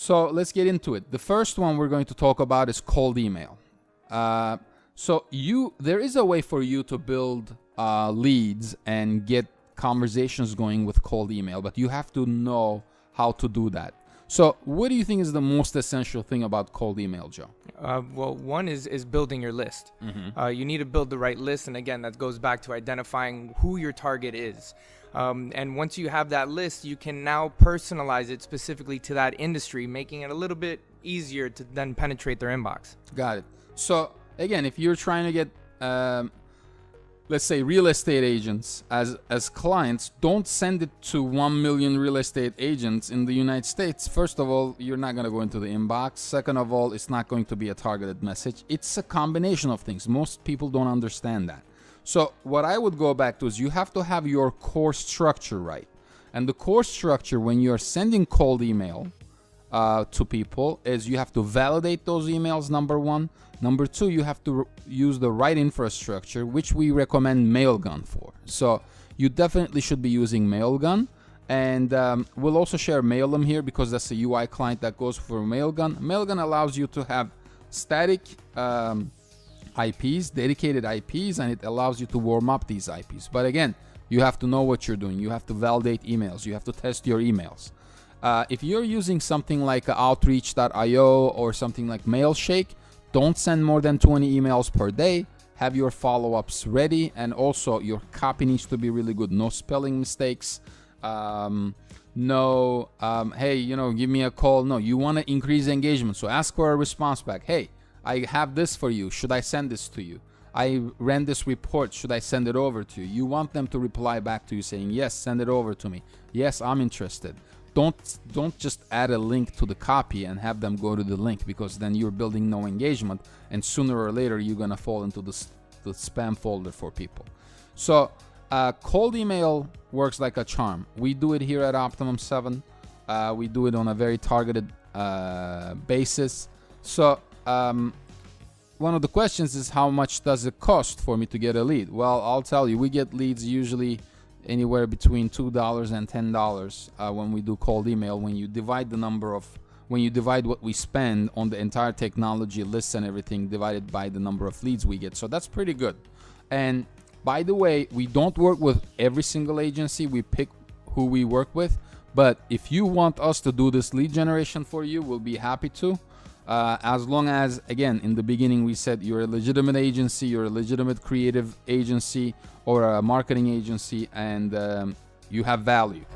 So let's get into it. The first one we're going to talk about is cold email. There is a way for you to build leads and get conversations going with cold email, but you have to know how to do that. So what do you think is the most essential thing about cold email, Joe? Well, one is building your list. You need to build the right list. And again, that goes back to identifying who your target is. And once you have that list, you can now personalize it specifically to that industry, making it a little bit easier to then penetrate their inbox. Got it. So again, if you're trying to get let's say real estate agents as clients, don't send it to 1 million real estate agents in the United States. First of all, you're not going to go into the inbox. Second of all, it's not going to be a targeted message. It's a combination of things. Most people don't understand that. So what I would go back to is you have to have your core structure right. And the core structure when you're sending cold email to people is you have to validate those emails, number one. Number two, you have to use the right infrastructure, which we recommend Mailgun for. So you definitely should be using Mailgun. And we'll also share Mailum here because that's a UI client that goes for Mailgun. Mailgun allows you to have static IPs, dedicated IPs, and it allows you to warm up these IPs. But again, you have to know what you're doing. You have to validate emails. You have to test your emails. If you're using something like Outreach.io or something like Mailshake, don't send more than 20 emails per day. Have your follow-ups ready, and also your copy needs to be really good. No spelling mistakes. Hey, give me a call. No, you want to increase engagement. So ask for a response back. Hey, I have this for you. Should I send this to you? I ran this report. Should I send it over to you? You want them to reply back to you saying, yes, send it over to me. Yes, I'm interested. Don't just add a link to the copy and have them go to the link, because then you're building no engagement, and sooner or later you're gonna fall into the spam folder for people. So cold email works like a charm. We do it here at Optimum 7. We do it on a very targeted basis. So one of the questions is, how much does it cost for me to get a lead? Well, I'll tell you, we get leads usually anywhere between $2 and $10 when we do cold email. When you divide what we spend on the entire technology, lists and everything, divided by the number of leads we get. So that's pretty good. And by the way, we don't work with every single agency. We pick who we work with. But if you want us to do this lead generation for you, we'll be happy to. As long as, again, in the beginning we said you're a legitimate agency, you're a legitimate creative agency or a marketing agency, and you have value.